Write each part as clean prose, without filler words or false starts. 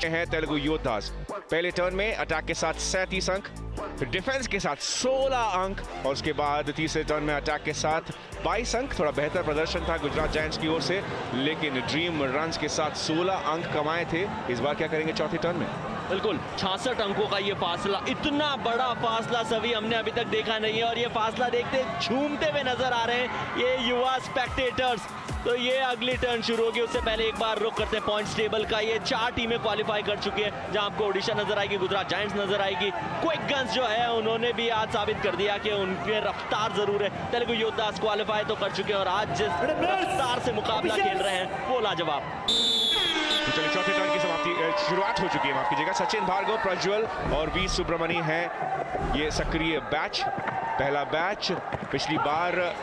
हैं तेलुगु योद्धास। पहले टर्न में अटैक के साथ 37 अंक, डिफेंस के साथ 16 अंक और उसके बाद तीसरे टर्न में अटैक के साथ 22 अंक। थोड़ा बेहतर प्रदर्शन था गुजरात जायंट्स की ओर से, लेकिन ड्रीम रन्स के साथ 16 अंक कमाए थे। इस बार क्या करेंगे चौथे टर्न में? बिल्कुल 66 अंकों का ये फासला, इतना बड़ा फासला सभी हमने अभी तक देखा नहीं है और ये फासला देखते झूमते हुए नजर आ रहे हैं ये युवा स्पेक्टेटर्स। तो ये अगली टर्न शुरू होगी, उससे पहले एक बार रुक करते हैं पॉइंट्स टेबल का। ये 4 टीमें क्वालिफाई कर चुकी हैं, जहां आपको ओडिशा नजर आएगी, गुजरात जायंट्स नजर आएगी। क्विक गन्स जो है उन्होंने भी आज साबित कर दिया कि उनके रफ्तार जरूर है। तेलुगु योद्धास क्वालिफाई तो कर चुके हैं और आज जिस रफ्तार से मुकाबला खेल रहे हैं वो लाजवाब। चलिए चौथे टर्न की शुरुआत हो चुकी है, माफ कीजिएगा। सचिन भार्गव, प्रज्वल और वी सुब्रमणी हैं ये सक्रिय बैच। पहला बैच पिछली बार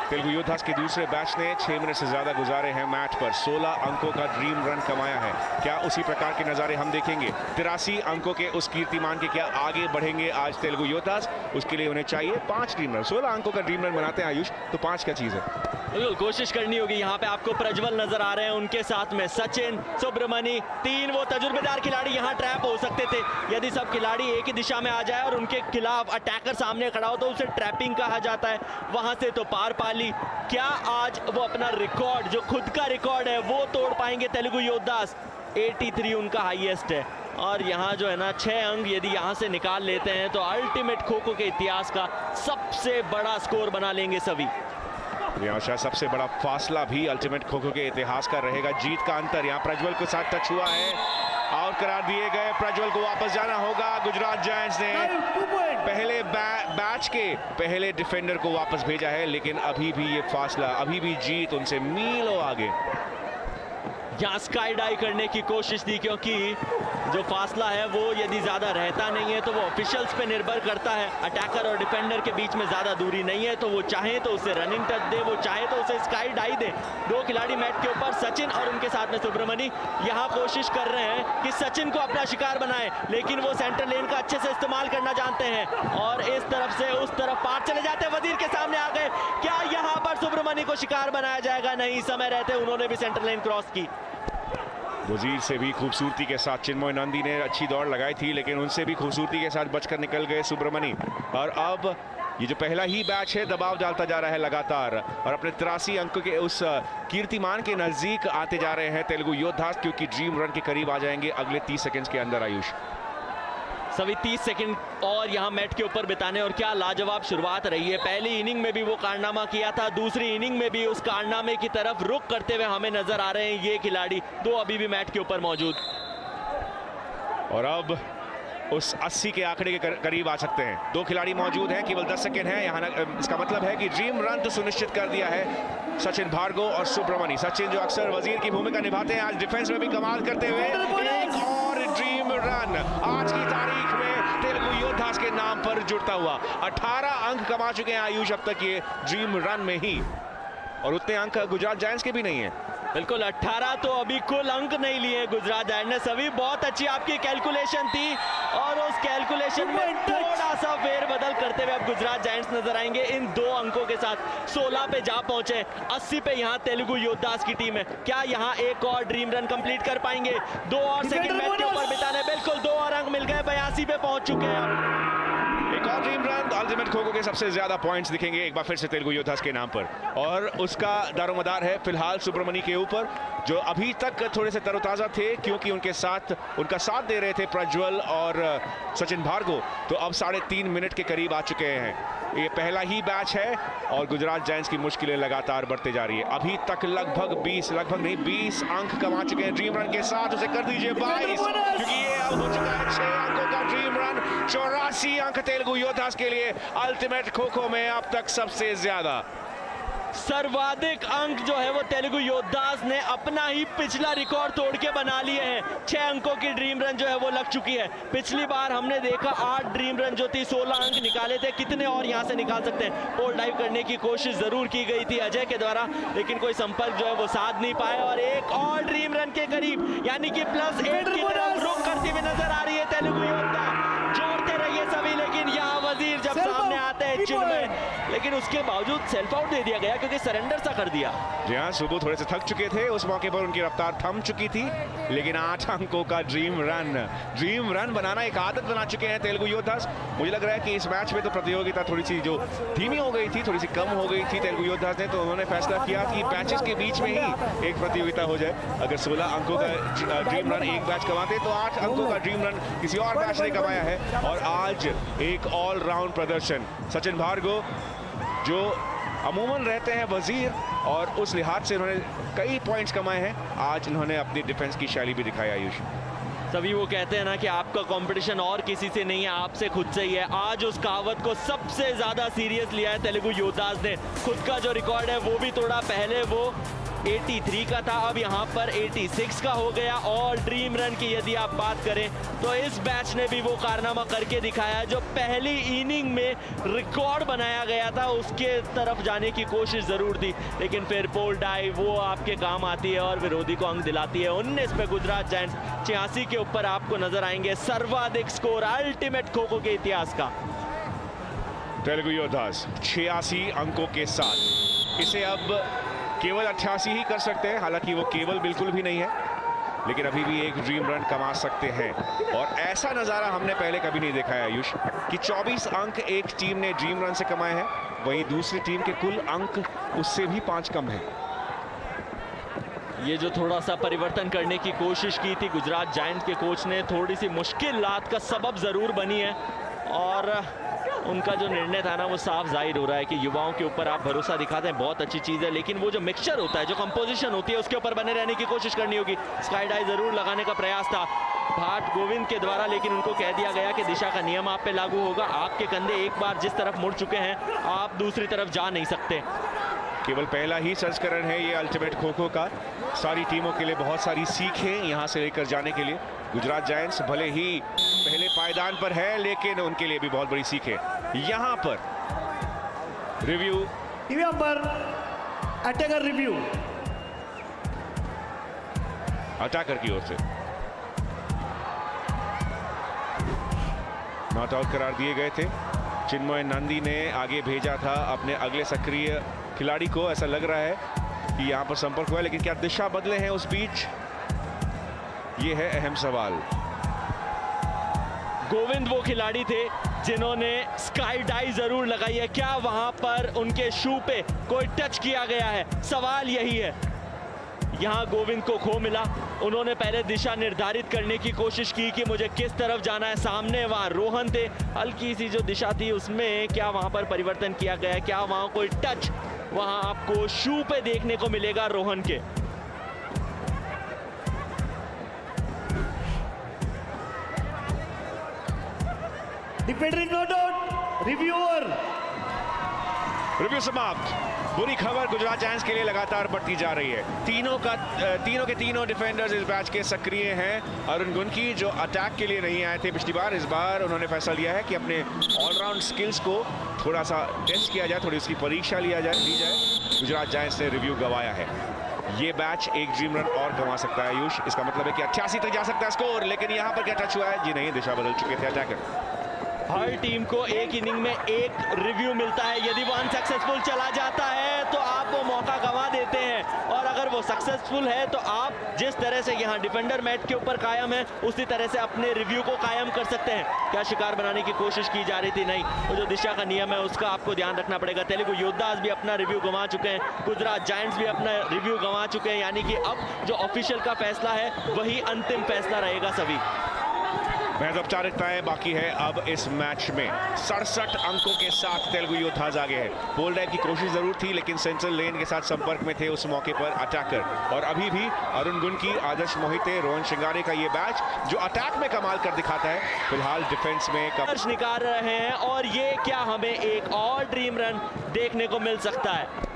तेलुगु योद्धास के दूसरे बैच ने 6 मिनट से ज्यादा गुजारे हैं मैच पर, 16 अंकों का ड्रीम रन कमाया है। क्या उसी प्रकार के नजारे हम देखेंगे? 83 अंकों के उस कीर्तिमान के क्या आगे बढ़ेंगे आज तेलुगु योद्धास? उसके लिए उन्हें चाहिए 5 ड्रीम रन। 16 अंकों का ड्रीम रन बनाते हैं आयुष, तो 5 क्या चीज है? बिल्कुल कोशिश करनी होगी। यहाँ पे आपको प्रज्वल नजर आ रहे हैं, उनके साथ में सचिन, सुब्रमणी, 3 वो तजुर्बेदार खिलाड़ी यहाँ ट्रैप हो सकते थे यदि सब खिलाड़ी एक ही दिशा में आ जाए और उनके खिलाफ अटैकर सामने खड़ा हो तो उसे ट्रैपिंग कहा जाता है। वहां से तो पार पा ली। क्या आज वो अपना रिकॉर्ड, जो खुद का रिकॉर्ड है, वो तोड़ पाएंगे तेलुगु योद्धास? 83 उनका हाईएस्ट है और यहाँ जो है ना 6 अंक यदि यहाँ से निकाल लेते हैं तो अल्टीमेट खो खो के इतिहास का सबसे बड़ा स्कोर बना लेंगे सभी। यहाँ शायद सबसे बड़ा फासला भी अल्टीमेट खो खो के इतिहास का रहेगा। जीत का अंतर यहाँ प्रज्वल के साथ टच हुआ है, आउट करार दिए गए। प्रज्वल को वापस जाना होगा। गुजरात जायंट्स ने पहले बैच के पहले डिफेंडर को वापस भेजा है, लेकिन अभी भी ये फासला, अभी भी जीत उनसे मीलों आगे। यहाँ स्काई डाई करने की कोशिश थी, क्योंकि जो फासला है वो यदि ज्यादा रहता नहीं है तो वो ऑफिशियल्स पे निर्भर करता है। अटैकर और डिफेंडर के बीच में ज्यादा दूरी नहीं है, तो वो चाहे तो उसे रनिंग टच दे, वो चाहे तो उसे स्काई डाई दे। 2 खिलाड़ी मैट के ऊपर, सचिन और उनके साथ में सुब्रमणी, यहाँ कोशिश कर रहे हैं कि सचिन को अपना शिकार बनाए, लेकिन वो सेंटर लेन का अच्छे से इस्तेमाल करना जानते हैं और इस तरफ से उस तरफ पार चले जाते हैं। वजीर के सामने आ गए। क्या यहाँ पर सुब्रमणी को शिकार बनाया जाएगा? नहीं, समय रहते उन्होंने भी सेंटर लेन क्रॉस की। वजीर से भी खूबसूरती के साथ चिन्मय नंदी ने अच्छी दौड़ लगाई थी, लेकिन उनसे भी खूबसूरती के साथ बचकर निकल गए सुब्रमणी। और अब ये जो पहला ही बैच है दबाव डालता जा रहा है लगातार और अपने 83 अंक के उस कीर्तिमान के नजदीक आते जा रहे हैं तेलुगु योद्धास, क्योंकि ड्रीम रन के करीब आ जाएंगे अगले 30 सेकंड्स के अंदर। आयुष सभी 30 सेकंड और यहाँ मैट के ऊपर बिताने, और क्या लाजवाब शुरुआत रही है। पहली इनिंग में भी वो कारनामा किया था, दूसरी इनिंग में भी उस कारनामे की तरफ रुख करते हुए हमें नजर आ रहे हैं ये खिलाड़ी। 2 अभी भी मैट के ऊपर मौजूद और अब उस 80 के आंकड़े के करीब आ सकते हैं। 2 खिलाड़ी मौजूद हैं, केवल 10 सेकंड है यहाँ। इसका मतलब है कि ड्रीम रन तो सुनिश्चित कर दिया है सचिन भार्गव और सुब्रमणी। सचिन जो अक्सर वजीर की भूमिका निभाते हैं, आज डिफेंस में भी कमाल करते हुए एक और ड्रीम रन आज की तारीख में तेलुगु योद्धास के नाम पर जुड़ता हुआ। 18 अंक कमा चुके हैं आयुष अब तक ये ड्रीम रन में ही, और उतने अंक गुजरात जायंट्स के भी नहीं है। बिल्कुल 18 तो अभी कुल अंक नहीं लिए गुजरात जायंट्स ने। सभी बहुत अच्छी आपकी कैलकुलेशन थी और उस कैलकुलेशन में थोड़ा सा फेरबदल करते हुए अब गुजरात जायंट्स नजर आएंगे इन 2 अंकों के साथ। 16 पे जा पहुंचे, 80 पे यहाँ तेलुगु योद्धास की टीम है। क्या यहाँ एक और ड्रीम रन कंप्लीट कर पाएंगे? 2 और सेकंड मैच के ऊपर बिताने, बिल्कुल 2 और अंक मिल गए, 82 पे पहुंच चुके हैं। एक और dream run, ultimate kho kho के सबसे ज्यादा पॉइंट्स दिखेंगे एक बार फिर से तेलुगु योद्धास के नाम पर, और उसका दारोमदार है फिलहाल सुब्रमणी के ऊपर, जो अभी तक थोड़े से तरोताजा थे क्योंकि उनका साथ दे रहे थे प्रज्वल और सचिन भार्गव। तो अब 3.5 मिनट के करीब आ चुके हैं। ये पहला ही बैच है और गुजरात जायंट्स की मुश्किलें लगातार बढ़ते जा रही है। अभी तक लगभग 20 अंक कमा चुके हैं ड्रीम रन के साथ। उसे कर दीजिए 22, क्योंकि ये अब हो चुका है 6 अंकों का ड्रीम रन। 84 अंक तेलुगु योद्धास के लिए अल्टीमेट खो खो में अब तक सबसे ज्यादा। सर्वाधिक अंक जो है वो तेलुगु योद्धास ने अपना ही पिछला रिकॉर्ड तोड़ के बना लिए हैं। 6 अंकों की ड्रीम रन जो है वो लग चुकी है। पिछली बार हमने देखा 8 ड्रीम रन जो थी, 16 अंक निकाले थे। कितने और यहां से निकाल सकते हैं? पोल डाइव करने की कोशिश जरूर की गई थी अजय के द्वारा, लेकिन कोई संपर्क जो है वो साध नहीं पाए और एक और ड्रीम रन के करीब, यानी कि +8 की तरफ रुख करती हुई नजर आ रही है तेलुगु योद्धा। जोड़ते रहिए सभी, लेकिन यहाँ वजीर जब सामने आते हैं चिन्मय, लेकिन उसके बावजूद सेल्फ आउट दे दिया गया क्योंकि सरेंडर सा कर दिया। जी हाँ, सुबह थोड़े से थक चुके थे, उस मौके पर उनकी रफ्तार थम चुकी थी, लेकिन 8 अंकों का ड्रीम रन बनाना एक आदत बना चुके हैं तेलुगु योद्धास। मुझे लग रहा है कि इस मैच में तो प्रतियोगिता थोड़ी सी जो धीमी हो गई थी, थोड़ी सी कम हो गई थी तेलुगु योद्धास ने, तो उन्होंने फैसला किया कि मैचेस के बीच में ही एक प्रतियोगिता हो जाए। अगर 16 अंकों का ड्रीम रन एक मैच कमाते तो 8 अंकों का ड्रीम रन किसी और मैच ने कमाया है। और आज एक ऑलराउंड प्रदर्शन सचिन भार्गव, जो अमूमन रहते हैं वजीर, और उस लिहाज से उन्होंने कई पॉइंट्स कमाए हैं। आज इन्होंने अपनी डिफेंस की शैली भी दिखाई। आयुष, सभी वो कहते हैं ना कि आपका कंपटीशन और किसी से नहीं है, आपसे खुद से ही है। आज उस कहावत को सबसे ज्यादा सीरियस लिया है तेलुगु योद्धास ने। खुद का जो रिकॉर्ड है वो भी तोड़ा। पहले वो 83 का था, अब यहाँ पर 86 का हो गया। और ड्रीम रन की यदि आप बात करें तो इस बैच ने भी वो कारनामा करके दिखाया जो पहली इनिंग में रिकॉर्ड बनाया गया था, उसके तरफ जाने की कोशिश जरूर थी, लेकिन फिर पोल डाई वो आपके काम आती है और विरोधी को अंक दिलाती है। 19 पे गुजरात जायंट्स 86 के ऊपर आपको नजर आएंगे। सर्वाधिक स्कोर अल्टीमेट खो खो के इतिहास का। तेलुगु योद्धास 86 अंकों के साथ इसे अब केवल 88 ही कर सकते हैं। हालांकि वो केवल बिल्कुल भी नहीं है, लेकिन अभी भी एक ड्रीम रन कमा सकते हैं। और ऐसा नजारा हमने पहले कभी नहीं देखा है आयुष, कि 24 अंक एक टीम ने ड्रीम रन से कमाए हैं, वहीं दूसरी टीम के कुल अंक उससे भी 5 कम है। ये जो थोड़ा सा परिवर्तन करने की कोशिश की थी गुजरात जायंट्स के कोच ने, थोड़ी सी मुश्किलात का सबब जरूर बनी है। और उनका जो निर्णय था ना, वो साफ जाहिर हो रहा है कि युवाओं के ऊपर आप भरोसा दिखाते हैं, बहुत अच्छी चीज़ है, लेकिन वो जो मिक्सचर होता है, जो कंपोजिशन होती है, उसके ऊपर बने रहने की कोशिश करनी होगी। स्काई डाई जरूर लगाने का प्रयास था भाट गोविंद के द्वारा, लेकिन उनको कह दिया गया कि दिशा का नियम आप पे लागू होगा। आपके कंधे एक बार जिस तरफ मुड़ चुके हैं, आप दूसरी तरफ जा नहीं सकते। केवल पहला ही संस्करण है ये अल्टीमेट खो खो का। सारी टीमों के लिए बहुत सारी सीखें यहाँ से लेकर जाने के लिए। गुजरात जायंट्स भले ही पहले पायदान पर है, लेकिन उनके लिए भी बहुत बड़ी सीख है। यहाँ पर रिव्यू, यहाँ पर अटैकर रिव्यू, अटैकर की ओर से नॉट आउट करार दिए गए थे। चिन्मय नंदी ने आगे भेजा था अपने अगले सक्रिय खिलाड़ी को। ऐसा लग रहा है कि यहाँ पर संपर्क हुआ है, लेकिन क्या दिशा बदले हैं उस बीच, ये है अहम सवाल। गोविंद वो खिलाड़ी थे जिन्होंने स्काई डाई जरूर लगाई है, क्या वहां पर उनके शू पे कोई टच किया गया है? सवाल यही है। यहां गोविंद को खो मिला। उन्होंने पहले दिशा निर्धारित करने की कोशिश की कि मुझे किस तरफ जाना है। सामने वहां रोहन थे, हल्की सी जो दिशा थी उसमें क्या वहां पर परिवर्तन किया गया है? क्या वहां कोई टच वहां आपको शू पे देखने को मिलेगा रोहन के? Defender not out, review over, review समाप्त। बुरी खबर गुजरात जायंट्स के लिए लगातार बढ़ती जा रही है। तीनों के तीनों डिफेंडर्स इस मैच के सक्रिय हैं। अरुण गुनकी जो अटैक के लिए नहीं आए थे पिछली बार, इस बार उन्होंने फैसला लिया है कि अपने ऑलराउंड स्किल्स को थोड़ा सा टेस्ट किया जाए, थोड़ी उसकी परीक्षा ली जाए। गुजरात जायंट्स ने रिव्यू गंवाया है। ये मैच एक ड्रीम रन और गंवा सकता है आयुष। इसका मतलब है कि 88 तक जा सकता है स्कोर, लेकिन यहाँ पर क्या टच हुआ है? जी नहीं, दिशा बदल चुके थे अटैकर। हर टीम को एक इनिंग में एक रिव्यू मिलता है। यदि वो अनसक्सेसफुल चला जाता है तो आप वो मौका गंवा देते हैं, और अगर वो सक्सेसफुल है तो आप जिस तरह से यहाँ डिफेंडर मैट के ऊपर कायम है, उसी तरह से अपने रिव्यू को कायम कर सकते हैं। क्या शिकार बनाने की कोशिश की जा रही थी? नहीं, वो जो दिशा का नियम है उसका आपको ध्यान रखना पड़ेगा। तेलुगु योद्धास भी अपना रिव्यू गंवा चुके हैं, गुजरात जायंट्स भी अपना रिव्यू गंवा चुके हैं, यानी कि अब जो ऑफिशियल का फैसला है वही अंतिम फैसला रहेगा। सभी महज औपचारिकताएं बाकी है। अब इस मैच में 67 अंकों के साथ तेलुगु योद्धास आगे है। पोल डाइव की कोशिश जरूर थी, लेकिन सेंट्रल लेन के साथ संपर्क में थे उस मौके पर अटैकर। और अभी भी अरुण गुनकी, आदर्श मोहिते, रोहन शिंगारे का ये बैच जो अटैक में कमाल कर दिखाता है, फिलहाल डिफेंस में संघर्ष निकाल रहे हैं। और ये क्या हमें एक और ड्रीम रन देखने को मिल सकता है?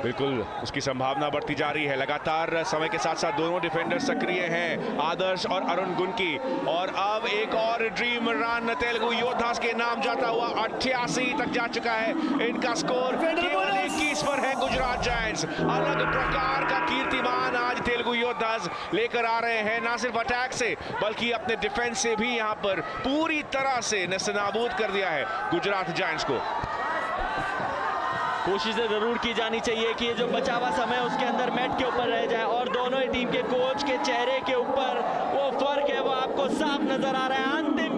बिल्कुल, उसकी संभावना बढ़ती जा रही है। लगातार समय के साथ साथ दोनों डिफेंडर सक्रिय हैं, आदर्श और अरुण गुनकी। और अब एक और ड्रीम रन तेलुगु योद्धास के नाम जाता हुआ 88 तक जा चुका है। इनका स्कोर केवल 21 पर है। गुजरात जायंट्स अलग प्रकार का कीर्तिमान आज तेलुगु योद्धास लेकर आ रहे हैं, ना सिर्फ अटैक से बल्कि अपने डिफेंस से भी यहाँ पर पूरी तरह से नेस्तनाबूद कर दिया है गुजरात जायंट्स को। कोशिशें जरूर की जानी चाहिए कि ये जो बचा हुआ समय उसके अंदर मैट के ऊपर रह जाए, और दोनों ही टीम के कोच के चेहरे के ऊपर वो फर्क है वो आपको साफ नजर आ रहा है। अंतिम